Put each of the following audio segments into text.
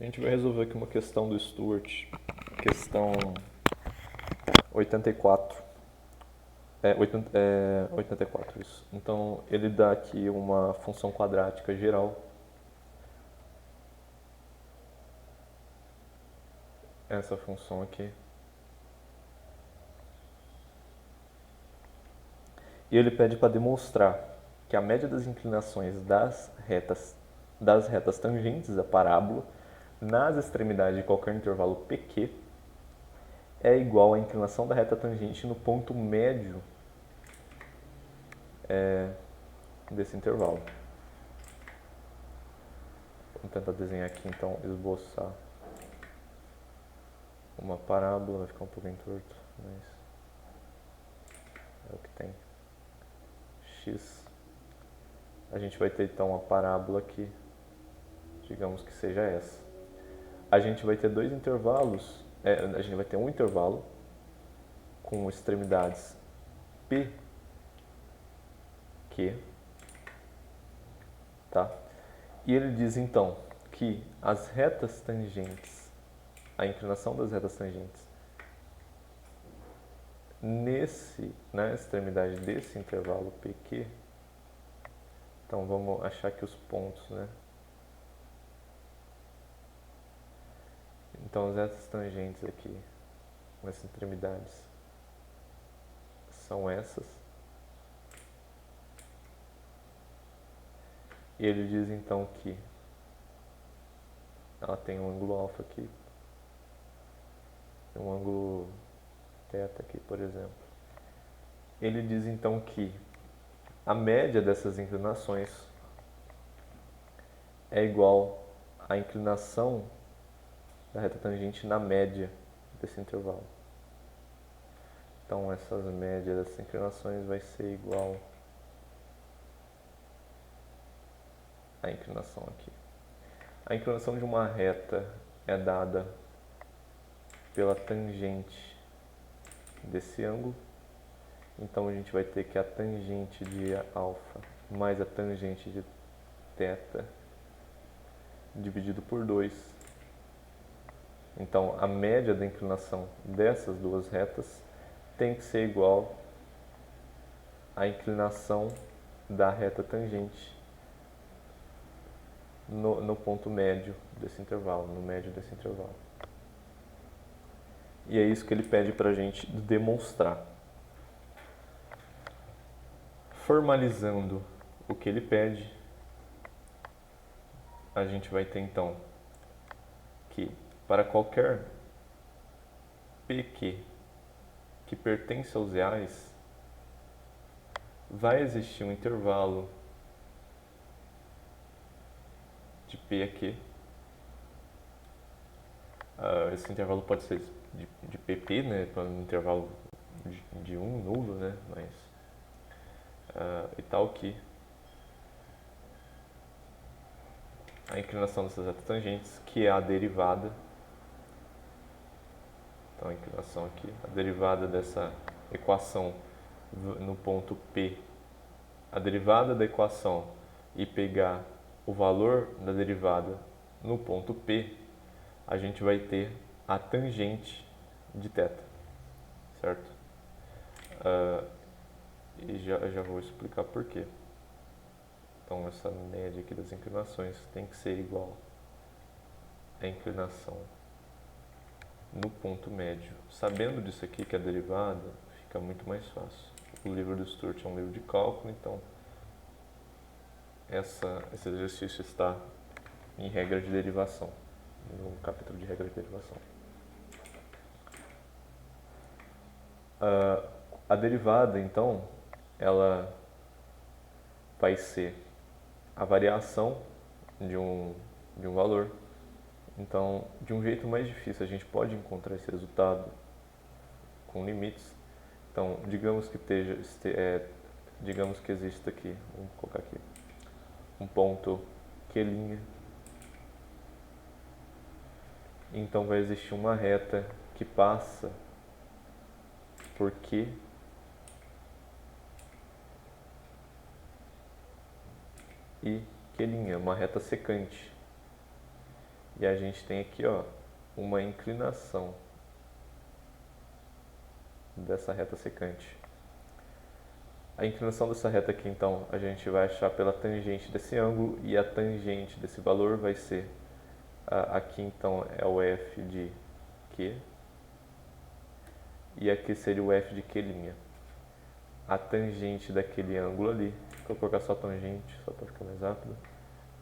A gente vai resolver aqui uma questão do Stewart, questão 84. 84, isso. Então, ele dá aqui uma função quadrática geral. Essa função aqui. E ele pede para demonstrar que a média das inclinações das retas tangentes à parábola nas extremidades de qualquer intervalo PQ é igual à inclinação da reta tangente no ponto médio desse intervalo. Vamos tentar desenhar aqui, então, esboçar uma parábola. Vai ficar um pouquinho torto, mas é o que tem. X. A gente vai ter, então, uma parábola aqui, digamos que seja essa. A gente vai ter dois intervalos, a gente vai ter um intervalo com extremidades P, Q, tá? E ele diz, então, que as retas tangentes, a inclinação das retas tangentes na extremidade desse intervalo PQ, então vamos achar aqui os pontos, né? Então as retas tangentes aqui, nessas extremidades, são essas. E ele diz então que ela tem um ângulo alfa aqui, um ângulo θ aqui, por exemplo. Ele diz então que a média dessas inclinações é igual à inclinação da reta tangente na média desse intervalo. Então essas médias dessas inclinações vai ser igual à inclinação aqui. A inclinação de uma reta é dada pela tangente desse ângulo. Então a gente vai ter que a tangente de alfa mais a tangente de θ dividido por 2. Então a média da inclinação dessas duas retas tem que ser igual à inclinação da reta tangente no ponto médio desse intervalo, no médio desse intervalo. E é isso que ele pede para a gente demonstrar. Formalizando o que ele pede, a gente vai ter então que para qualquer PQ que pertence aos reais, vai existir um intervalo de P a Q. Esse intervalo pode ser de PP, né, um intervalo de 1 nulo, né, mas e tal que a inclinação dessas retas tangentes, que é a derivada. Então a inclinação aqui, a derivada dessa equação no ponto P, a derivada da equação e pegar o valor da derivada no ponto P, a gente vai ter a tangente de θ, certo? E já vou explicar por quê. Então essa média aqui das inclinações tem que ser igual à inclinação no ponto médio. Sabendo disso aqui, que é a derivada, fica muito mais fácil. O livro do Stewart é um livro de cálculo, então esse exercício está em regra de derivação, no capítulo de regra de derivação. A derivada, então, ela vai ser a variação de um valor. Então, de um jeito mais difícil, a gente pode encontrar esse resultado com limites. Então, digamos que digamos que exista aqui, vamos colocar aqui, um ponto Q'. Então vai existir uma reta que passa por Q e Q', uma reta secante. E a gente tem aqui, ó, uma inclinação dessa reta secante. A inclinação dessa reta aqui, então, a gente vai achar pela tangente desse ângulo, e a tangente desse valor vai ser, aqui então é o f de Q, e aqui seria o f de Q'. A tangente daquele ângulo ali, vou colocar só tangente, só para ficar mais rápido,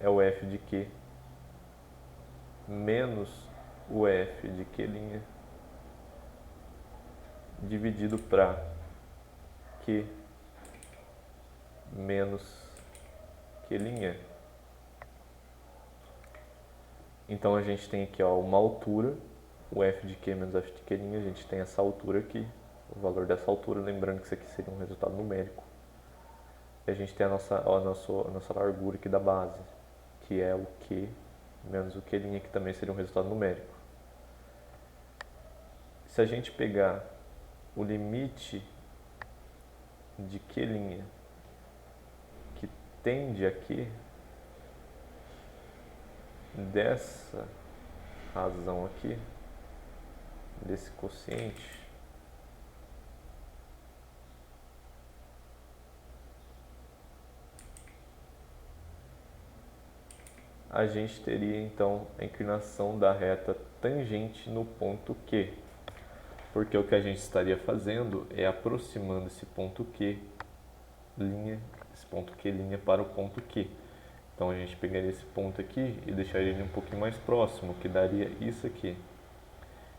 é o f de Q menos o f de Q' dividido para Q menos Q'. Então a gente tem aqui, ó, uma altura, o f de Q menos f de Q', a gente tem essa altura aqui, o valor dessa altura, lembrando que isso aqui seria um resultado numérico. E a gente tem a nossa largura aqui da base, que é o Q menos o Q', que também seria um resultado numérico. Se a gente pegar o limite de Q' que tende aqui, dessa razão aqui, desse quociente, a gente teria então a inclinação da reta tangente no ponto Q, porque o que a gente estaria fazendo é aproximando esse ponto Q', para o ponto Q. Então a gente pegaria esse ponto aqui e deixaria ele um pouquinho mais próximo, que daria isso aqui.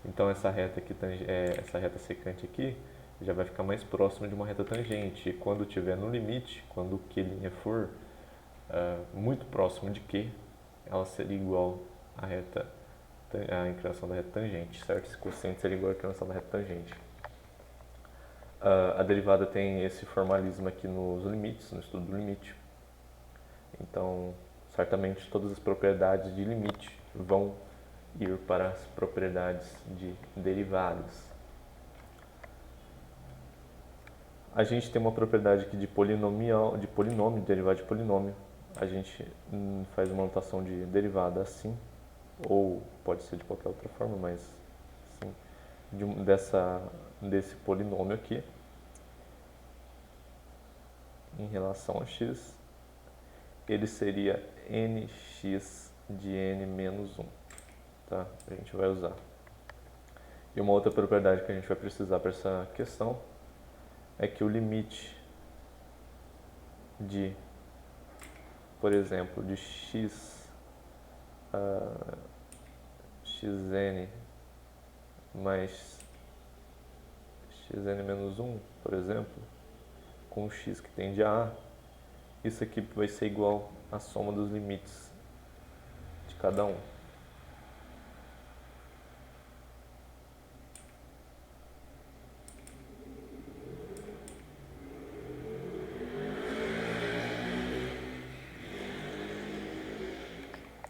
Então essa reta aqui, essa reta secante aqui, já vai ficar mais próxima de uma reta tangente. E quando estiver no limite, quando o Q' for muito próximo de Q, ela seria igual à inclinação da reta tangente, certo? Esse quociente seria igual à inclinação da reta tangente. A derivada tem esse formalismo aqui nos limites, no estudo do limite. Então, certamente todas as propriedades de limite vão ir para as propriedades de derivadas. A gente tem uma propriedade aqui de polinômio, derivada de polinômio. A gente faz uma notação de derivada assim, ou pode ser de qualquer outra forma, mas assim, desse polinômio aqui em relação a x, ele seria nx de n menos 1, tá? A gente vai usar. E uma outra propriedade que a gente vai precisar para essa questão é que o limite de, por exemplo, de xn mais xn menos 1, por exemplo, com x que tende a isso aqui vai ser igual à soma dos limites de cada um.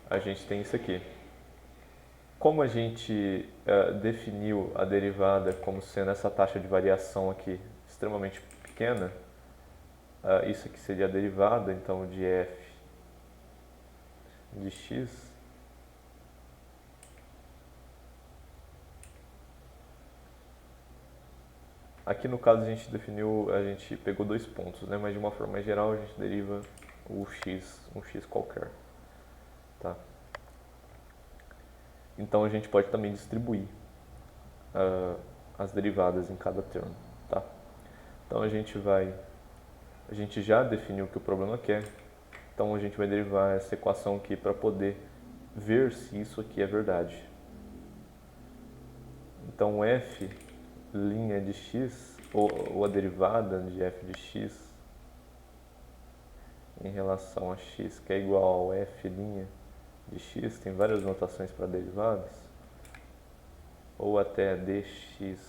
A gente tem isso aqui. Como a gente definiu a derivada como sendo essa taxa de variação aqui extremamente pequena, isso aqui seria a derivada, então, de f de x aqui no caso a gente pegou dois pontos, né? Mas de uma forma geral a gente deriva o x, um x qualquer, tá? Então a gente pode também distribuir as derivadas em cada termo, tá? Então a gente já definiu o que o problema quer, então a gente vai derivar essa equação aqui para poder ver se isso aqui é verdade. Então f' de x, ou a derivada de f de x em relação a x, que é igual ao f' de x, tem várias notações para derivadas, ou até dx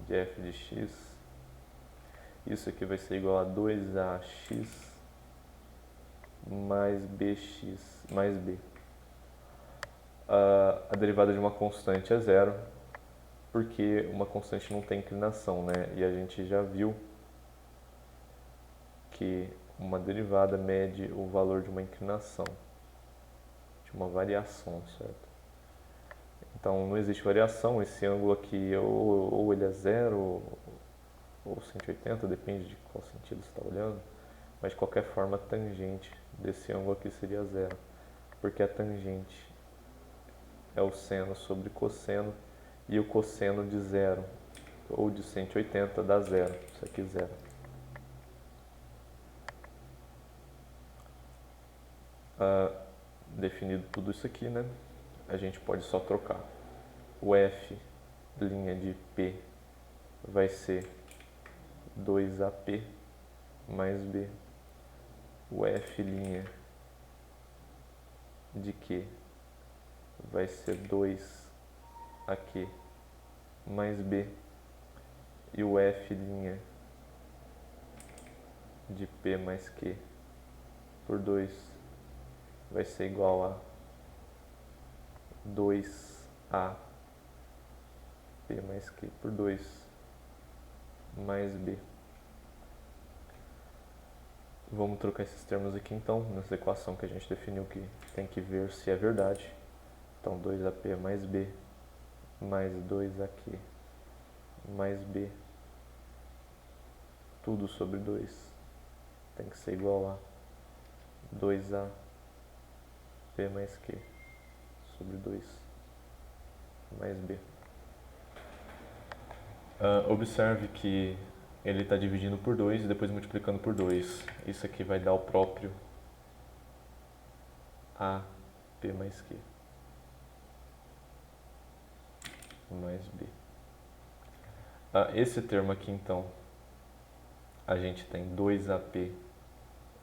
de f de x, isso aqui vai ser igual a 2ax mais bx mais b. A derivada de uma constante é zero, porque uma constante não tem inclinação, né? E a gente já viu que uma derivada mede o valor de uma inclinação, de uma variação, certo? Então não existe variação, esse ângulo aqui ou ele é zero ou 180, depende de qual sentido você está olhando, mas de qualquer forma a tangente desse ângulo aqui seria zero, porque a tangente é o seno sobre cosseno e o cosseno de zero ou de 180 dá zero, isso aqui é zero. Definido tudo isso aqui, né? A gente pode só trocar. O F' de P vai ser 2AP mais B. O F' de Q vai ser 2AQ mais B. E o F' de P mais Q por 2 vai ser igual a 2A P mais Q por 2 mais B. Vamos trocar esses termos aqui então, nessa equação que a gente definiu que tem que ver se é verdade. Então 2AP mais B mais 2AQ mais B, tudo sobre 2 tem que ser igual a 2A P mais Q sobre 2 mais B. Observe que ele está dividindo por 2 e depois multiplicando por 2. Isso aqui vai dar o próprio AP mais Q mais B. Esse termo aqui, então, a gente tem 2AP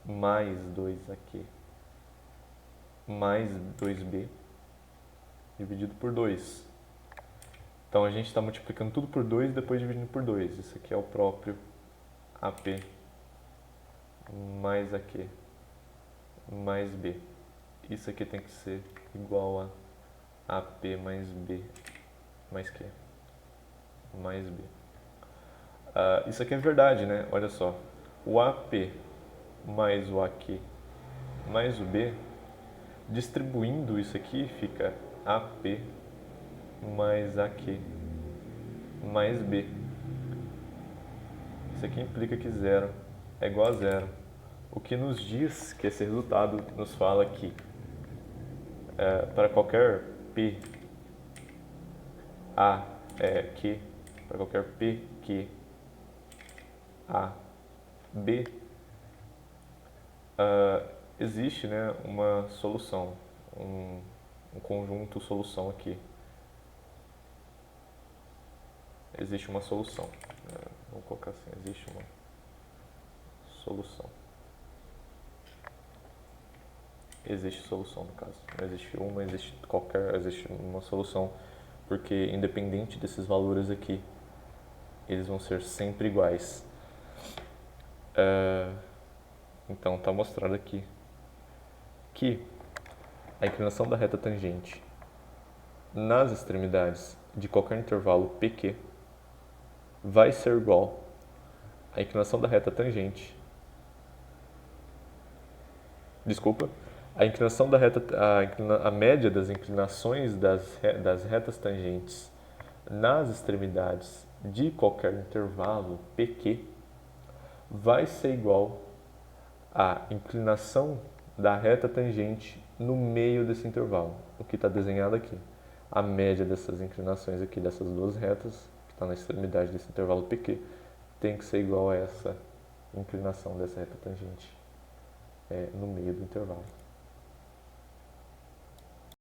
mais 2AQ mais 2B dividido por 2. Então, a gente está multiplicando tudo por 2 e depois dividindo por 2. Isso aqui é o próprio AP mais AQ mais B. Isso aqui tem que ser igual a AP mais B mais Q mais B. Isso aqui é verdade, né? Olha só. O AP mais o AQ mais o B, distribuindo isso aqui, fica AP mais AQ mais B. Isso aqui implica que zero é igual a zero. O que nos diz que esse resultado nos fala que para qualquer P A Q, para qualquer P Q A B, existe, né, uma solução, um conjunto solução aqui. Existe uma solução. Vamos colocar assim, existe uma solução. Existe solução no caso. Não existe uma, existe uma solução, porque independente desses valores aqui, eles vão ser sempre iguais. Então está mostrado aqui que a inclinação da reta tangente nas extremidades de qualquer intervalo PQ vai ser igual à inclinação da reta tangente. Desculpa. A inclinação da reta, a média das inclinações das retas tangentes nas extremidades de qualquer intervalo PQ vai ser igual à inclinação da reta tangente no meio desse intervalo, o que está desenhado aqui. A média dessas inclinações aqui, dessas duas retas, que está na extremidade desse intervalo PQ, tem que ser igual a essa inclinação dessa reta tangente no meio do intervalo.